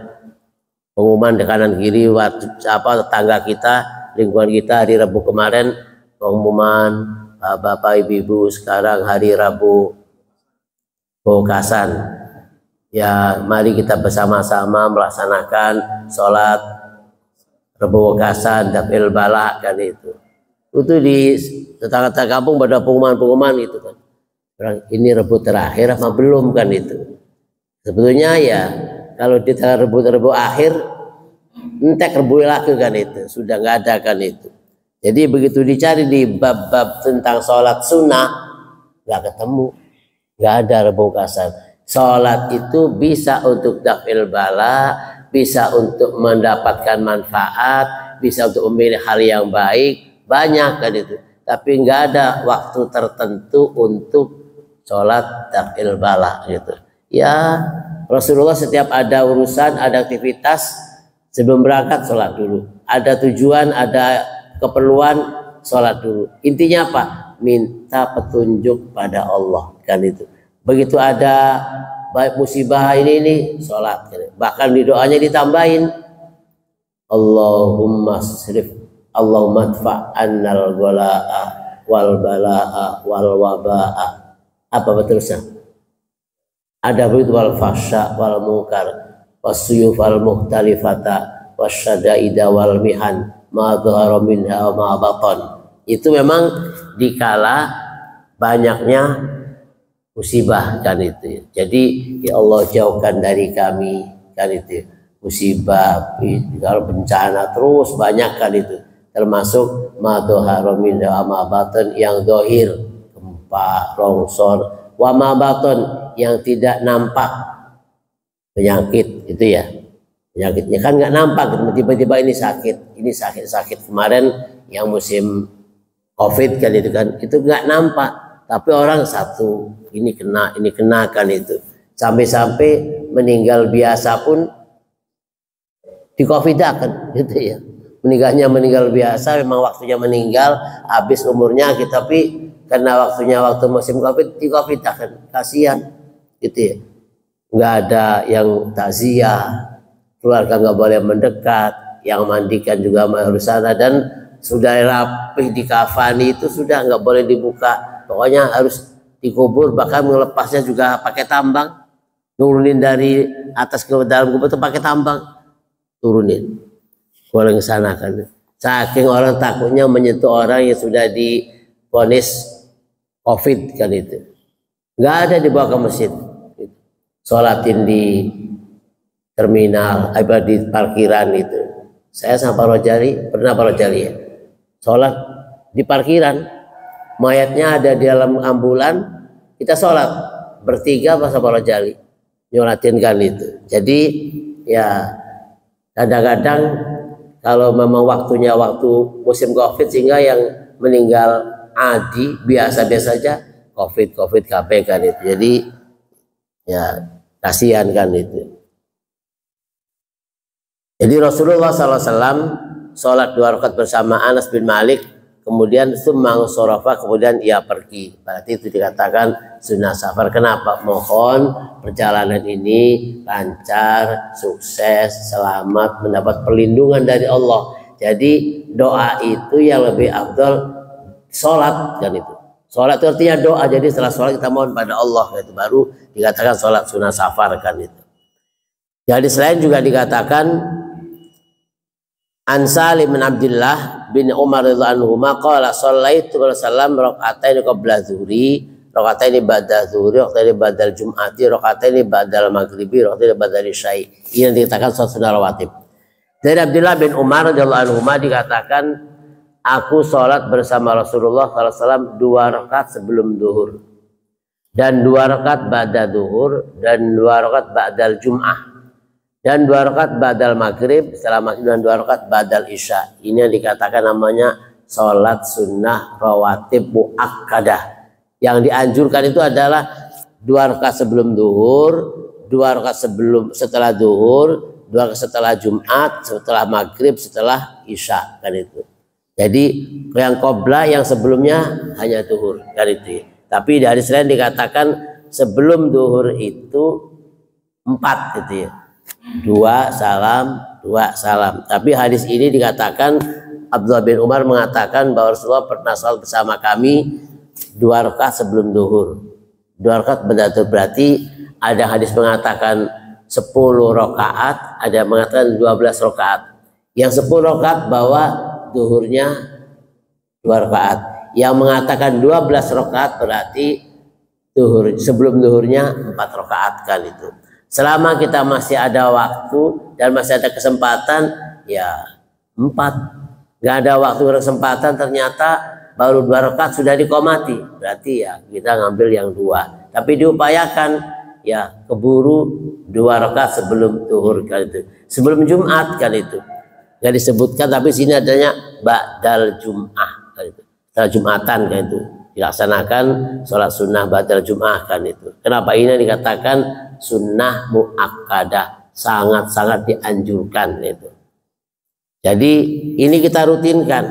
pengumuman di kanan kiri tetangga kita, lingkungan kita hari Rabu kemarin, pengumuman Bapak Ibu sekarang hari Rabu Bokasan. Ya mari kita bersama-sama melaksanakan sholat Rabu Bokasan dafil bala kan itu. Itu di tetangga-tetangga kampung pada pengumuman itu kan. Ini Rabu terakhir apa belum kan itu. Sebetulnya ya kalau di Rabu akhir entek Rabu lagi kan itu. Sudah nggak ada kan itu. Jadi begitu dicari di bab-bab tentang sholat sunnah nggak ketemu. Nggak ada Rabu Bokasan. Sholat itu bisa untuk dafil bala, bisa untuk mendapatkan manfaat, bisa untuk memilih hal yang baik, banyak kan itu. Tapi nggak ada waktu tertentu untuk sholat dafil bala gitu. Ya Rasulullah setiap ada urusan, ada aktivitas sebelum berangkat sholat dulu. Ada tujuan, ada keperluan, sholat dulu. Intinya apa? Minta petunjuk pada Allah kan itu. Begitu ada baik musibah ini sholat. Bahkan di doanya ditambahin Allahumma srif Allahumma dfa' annal ghalaa wal balaa wal wabaa. Apa betulnya? Ada begitu wal fahsya wal munkar wasyuyuf wal mukhtalifata wasyadaida wal mihan ma dhahara minha wa ma batan. Itu memang dikala banyaknya musibah kan itu. Jadi ya Allah jauhkan dari kami kan itu musibah, kalau bencana terus banyak kan itu, termasuk ma dhahara minha wa ma batan, yang dohir gempa, longsor, wa ma batan yang tidak nampak, penyakit itu ya, penyakitnya kan nggak nampak, tiba-tiba ini sakit kemarin yang musim COVID kan itu kan, itu nggak nampak, tapi orang satu ini kena kan itu, sampai meninggal biasa pun di COVID kan gitu ya, meninggal biasa, memang waktunya meninggal, habis umurnya gitu, tapi karena waktu musim COVID di COVID kan, kasihan gitu ya, nggak ada yang takziah, keluarga nggak boleh mendekat, yang mandikan juga harus sana, dan sudah rapih dikafani itu sudah nggak boleh dibuka, pokoknya harus dikubur, bahkan melepasnya juga pakai tambang, nurunin dari atas ke dalam kubur itu pakai tambang, turunin boleh ke sana kan, saking orang takutnya menyentuh orang yang sudah divonis COVID kan itu, nggak ada dibawa ke masjid, sholatin di terminal, di parkiran itu. Saya sama Pak Rojali, pernah Pak Rojali ya, sholat di parkiran, mayatnya ada di dalam ambulan, kita sholat bertiga pas Pak Rojali nyolatin kan itu. Jadi ya kadang-kadang kalau memang waktunya waktu musim COVID, sehingga yang meninggal adi biasa-biasa saja COVID KP kan itu. Jadi ya kasihan kan itu. Jadi Rasulullah SAW sholat 2 rakaat bersama Anas bin Malik, kemudian sumang sorofa, kemudian ia pergi. Berarti itu dikatakan sunnah safar. Kenapa? Mohon perjalanan ini lancar, sukses, selamat, mendapat perlindungan dari Allah. Jadi doa itu yang lebih afdal sholat kan itu. Sholat itu artinya doa. Jadi setelah sholat kita mohon pada Allah, itu baru dikatakan sholat sunnah safar kan itu. Jadi selain juga dikatakan An Salim bin Abdullah bin Umar radhiyallahu anhu qala shallaitu Rasulullah raka'ataini qabla zuhri, raka'ataini ba'da zuhri, raka'ataini ba'da jum'ati, raka'ataini ba'da maghribi, raka'ataini ba'da isya'i. Ini yang dikatakan sholat sunnah rawatib. Dari Abdullah bin Umar radhiyallahu anhu dikatakan, aku sholat bersama Rasulullah SAW 2 rakaat sebelum duhur, dan 2 rakaat ba'da duhur, dan 2 rakaat ba'dal jum'ah, dan 2 rakaat ba'dal maghrib, setelah maghrib, dan 2 rakaat ba'dal isya. Ini yang dikatakan namanya sholat sunnah rawatib muakkadah. Yang dianjurkan itu adalah 2 rakaat sebelum duhur, 2 rakaat setelah duhur, 2 rakaat setelah Jumat, setelah maghrib, setelah isya, kan itu. Jadi yang qobla yang sebelumnya hanya duhur, kan itu. Tapi di hadis lain dikatakan sebelum duhur itu 4 gitu ya. 2 salam, 2 salam. Tapi hadis ini dikatakan Abdullah bin Umar mengatakan bahwa Rasulullah pernah salat bersama kami 2 rakaat sebelum duhur. 2 rakaat berarti ada hadis mengatakan 10 rakaat, ada yang mengatakan 12 rakaat. Yang 10 rakaat bahwa duhurnya 2 rakaat. Yang mengatakan 12 rakaat berarti duhur, sebelum duhurnya 4 rakaat kan itu. Selama kita masih ada waktu dan masih ada kesempatan, ya 4. Nggak ada waktu kesempatan, ternyata baru 2 rakaat sudah diqomati, berarti ya kita ngambil yang 2. Tapi diupayakan ya keburu 2 rakaat sebelum duhur kan itu, sebelum Jumat kan itu. Nggak disebutkan, tapi sini adanya ba'dal Jum'ah kan itu, setelah Jumatan kan itu dilaksanakan sholat sunnah ba'dal Jum'ah kan itu. Kenapa ini dikatakan sunnah muakkadah, sangat-sangat dianjurkan itu. Jadi ini kita rutinkan,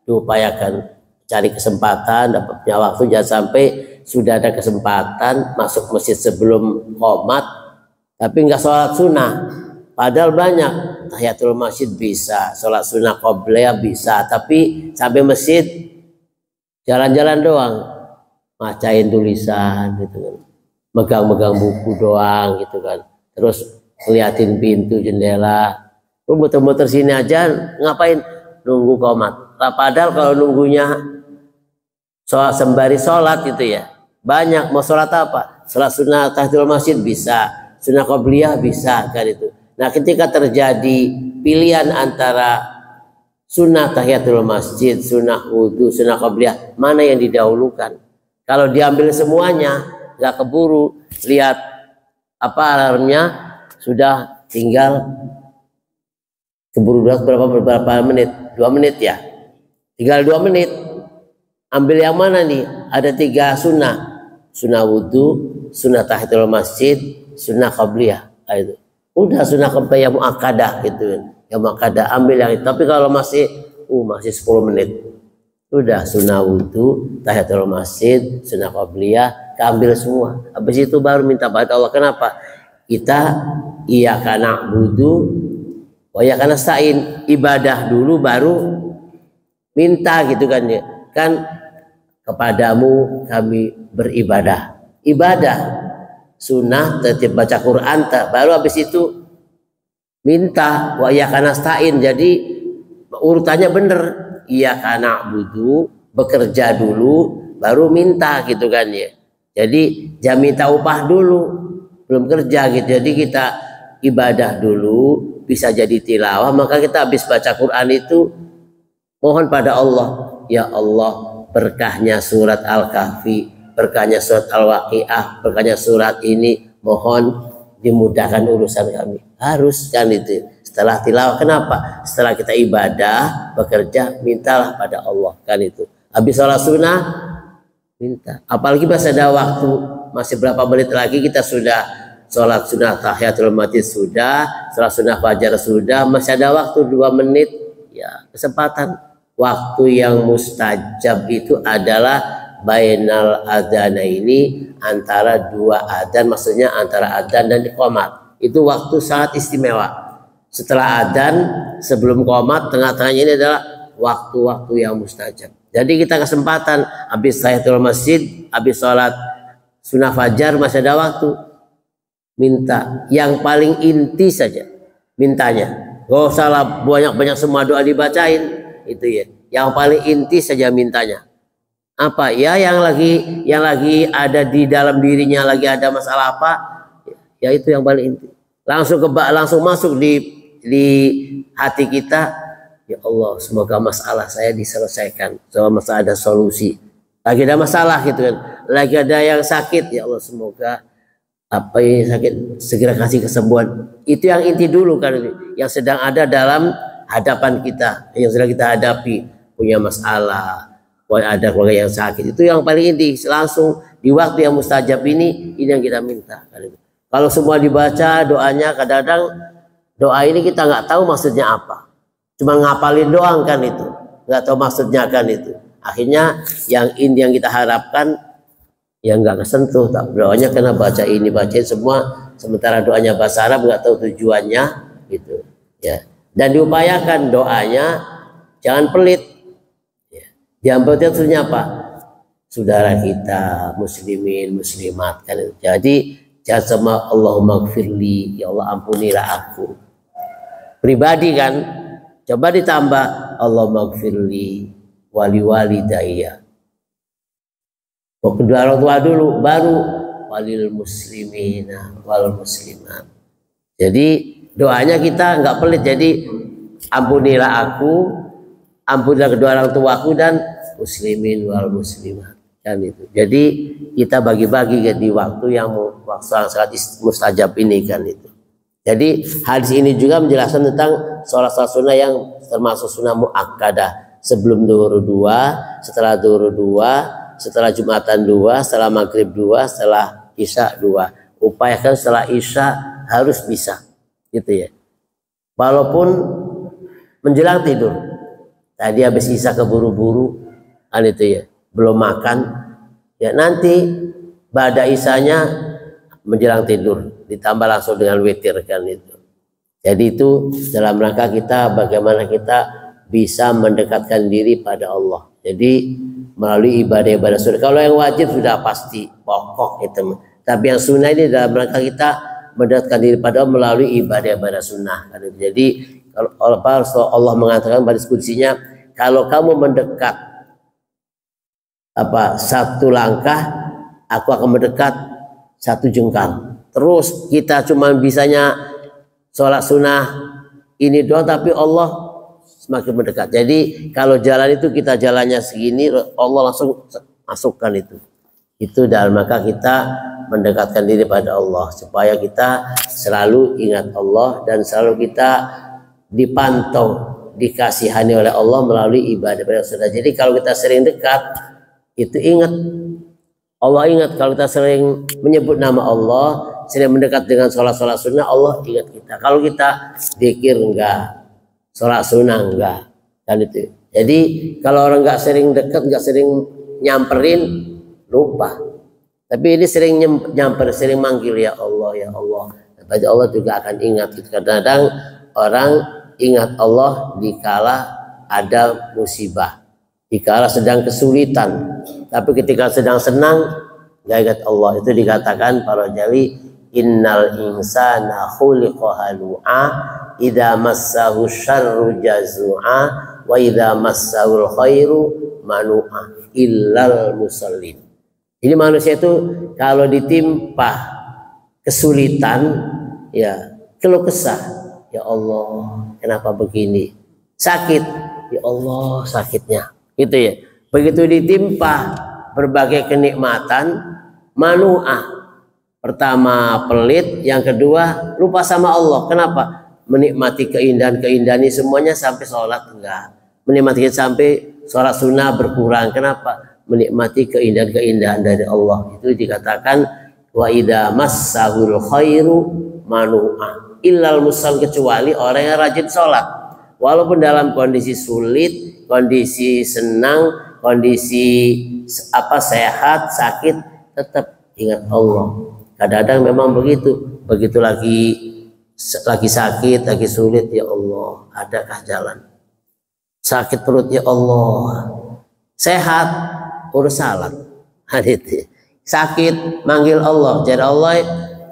diupayakan, cari kesempatan, dapatnya waktu, jangan sampai sudah ada kesempatan masuk masjid sebelum qomat tapi nggak sholat sunnah. Padahal banyak, tahiyatul masjid bisa, sholat sunnah qobliyah bisa, tapi sampai masjid jalan-jalan doang, bacain tulisan gitu kan, megang-megang buku doang gitu kan, terus ngeliatin pintu jendela, lu muter-muter sini aja ngapain, nunggu qomat. Padahal kalau nunggunya sholat sembari sholat gitu ya, banyak. Mau sholat apa? Sholat sunnah tahiyatul masjid bisa, sunnah qobliyah bisa kan itu. Nah ketika terjadi pilihan antara sunnah tahiyatul masjid, sunnah wudu, sunnah qobliyah, mana yang didahulukan? Kalau diambil semuanya nggak keburu, lihat apa alarmnya, sudah tinggal keburu berapa menit, 2 menit ya, tinggal 2 menit. Ambil yang mana nih? Ada 3 sunnah, sunnah wudu, sunnah tahiyatul masjid, sunnah qobliyah. Itu udah sunnah qobliyah yang muakkadah gitu kan, yang muakkadah ambil yang itu. Tapi kalau masih 10 menit, udah sunnah wudu, tahiyatul masjid, sunnah qobliyah, ambil semua. Habis itu baru minta pada Allah. Kenapa? Kita iyyaka na'budu wa iyyaka nasta'in, ibadah dulu baru minta gitu kan ya. Kan kepadamu kami beribadah, ibadah sunnah tertib baca Quran, baru habis itu minta wa iyyaka nasta'in. Jadi urutannya bener, iyyaka na'budu bekerja dulu baru minta gitu kan ya. Jadi jangan minta upah dulu belum kerja gitu. Jadi kita ibadah dulu, bisa jadi tilawah, maka kita habis baca Quran itu mohon pada Allah, ya Allah berkahnya surat Al-Kahfi, berkahnya surat Al-Waqiah, berkahnya surat ini, mohon dimudahkan urusan kami. Harus kan itu setelah tilawah. Kenapa? Setelah kita ibadah, bekerja, mintalah pada Allah kan itu. Habis sholat sunnah minta. Apalagi masih ada waktu, masih berapa menit lagi kita sudah sholat sunnah tahiyatul masjid sudah, sholat sunnah fajar sudah, masih ada waktu 2 menit ya, kesempatan. Waktu yang mustajab itu adalah bainal adzana, ini antara 2 adzan, maksudnya antara adzan dan iqamat. Itu waktu sangat istimewa. Setelah adzan, sebelum qomat, tengah-tengahnya ini adalah waktu-waktu yang mustajab. Jadi kita kesempatan habis tahiyatul masjid, habis sholat sunnah fajar, masih ada waktu, minta yang paling inti saja mintanya. Gak usah banyak-banyak semua doa dibacain. Itu ya, yang paling inti saja mintanya. Apa ya, yang lagi ada di dalam dirinya, lagi ada masalah apa ya, itu yang paling inti, langsung masuk di hati kita. Ya Allah, semoga masalah saya diselesaikan, semoga ada solusi. Lagi ada masalah gitu kan, lagi ada yang sakit, ya Allah semoga apa yang sakit segera kasih kesembuhan. Itu yang inti dulu kan, yang sedang ada dalam hadapan kita, yang sedang kita hadapi, punya masalah, ada keluarga yang sakit, itu yang paling inti. Langsung di waktu yang mustajab ini yang kita minta. Kalau semua dibaca doanya, kadang-kadang doa ini kita nggak tahu maksudnya apa. Cuma ngapalin doang kan itu, nggak tahu maksudnya kan itu. Akhirnya yang kita harapkan yang nggak kesentuh. Tak doanya karena baca ini bacain semua, sementara doanya bahasa Arab nggak tahu tujuannya gitu. Ya. Dan diupayakan doanya jangan pelit. Ya. Jangan pelit maksudnya apa? Saudara kita muslimin muslimat kan itu. Jadi jangan sama Allahumma gfirli, ya Allah ampunilah aku. Pribadi kan, coba ditambah Allahumma gfirli wali walidayya. Kedua orang tua dulu, baru walil muslimina wal muslimat. Jadi doanya kita nggak pelit. Jadi ampunilah aku, ampunilah kedua orang tuaku dan muslimin wal muslimat. Kan itu. Jadi kita bagi-bagi di waktu yang sangat mustajab ini kan itu. Jadi hadis ini juga menjelaskan tentang sholat sunnah yang termasuk sunnah muakkadah. Sebelum zuhur 2, setelah zuhur 2, setelah Jumatan 2, setelah maghrib 2, setelah isya 2. Upayakan setelah isya harus bisa, gitu ya. Walaupun menjelang tidur. Tadi habis isya keburu-buru, kan itu ya. Belum makan, ya nanti ba'da isyanya menjelang tidur, ditambah langsung dengan witir kan itu. Jadi itu dalam rangka kita bagaimana kita bisa mendekatkan diri pada Allah. Jadi melalui ibadah-ibadah sunnah. Kalau yang wajib sudah pasti pokok itu. Tapi yang sunnah ini dalam rangka kita mendekatkan diri pada Allah melalui ibadah-ibadah sunnah. Jadi kalau Allah mengatakan pada kuncinya, kalau kamu mendekat satu langkah, aku akan mendekat satu jengkal. Terus kita cuma bisanya sholat sunnah ini doang, tapi Allah semakin mendekat. Jadi kalau jalan itu kita jalannya segini, Allah langsung masukkan itu. Itu dalam maka kita mendekatkan diri pada Allah supaya kita selalu ingat Allah dan selalu kita dipantau, dikasihani oleh Allah melalui ibadah sunnah. Jadi kalau kita sering dekat, itu ingat Allah, ingat kalau kita sering menyebut nama Allah, sering mendekat dengan sholat sunnah, Allah ingat kita. Kalau kita zikir enggak, sholat sunnah enggak, kan itu. Jadi kalau orang enggak sering dekat, enggak sering nyamperin, lupa. Tapi ini sering nyamper, sering manggil ya Allah, ya Allah. Tapi Allah juga akan ingat. Kadang-kadang orang ingat Allah dikala ada musibah, dikala sedang kesulitan. Tapi ketika sedang senang gak ingat Allah. Itu dikatakan para jali, innal insana khuliqa halu'a idza massahu syarru jazua wa idza massahul khairu manu'a illal musallin. Jadi manusia itu kalau ditimpa kesulitan, ya keluh kesah, ya Allah kenapa begini, sakit, ya Allah sakitnya, gitu ya. Begitu ditimpa berbagai kenikmatan, manu'ah, pertama pelit, yang kedua lupa sama Allah. Kenapa? Menikmati keindahan-keindahan ini semuanya sampai sholat enggak, menikmati sampai sholat sunnah berkurang. Kenapa? Menikmati keindahan-keindahan dari Allah. Itu dikatakan wa idza massahul khairu manu'ah illal musall, kecuali orang yang rajin sholat. Walaupun dalam kondisi sulit, kondisi senang, kondisi sehat, sakit, tetap ingat Allah. Kadang-kadang memang begitu lagi sakit, lagi sulit, ya Allah adakah jalan? Sakit perut, ya Allah. Sehat, urus salat. Hadits. Sakit, manggil Allah. Jadi Allah,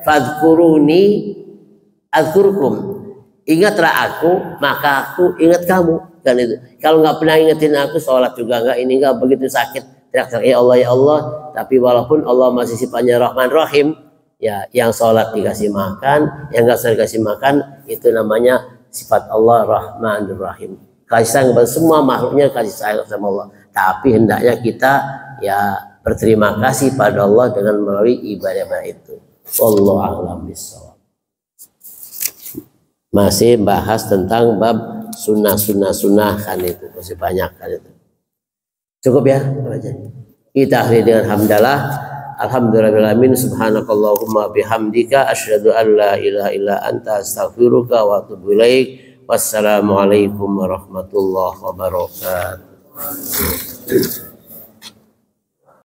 fadkuruni azkurkum. Ingatlah aku, maka aku ingat kamu. Kan itu. Kalau nggak pernah ingetin aku, sholat juga nggak, ini nggak, begitu sakit teriak-teriak ya Allah ya Allah. Tapi walaupun Allah masih sifatnya Rahman Rahim, ya yang sholat dikasih makan, yang nggak sholat dikasih makan, itu namanya sifat Allah Rahman Rahim. Kasih sayang kepada semua makhluknya, kasih sayang sama Allah. Tapi hendaknya kita ya berterima kasih pada Allah dengan melalui ibadah itu. Wallahu a'lam bishawab. Masih bahas tentang bab sunnah kan itu, masih banyak kan itu. Cukup ya, kita akhiri dengan hamdalah. Alhamdulillahirabbil alamin, subhanakallahumma bihamdika asyhadu an la ilaha illa anta astaghfiruka wa atubu ilaik. Wassalamualaikum warahmatullahi wabarakatuh.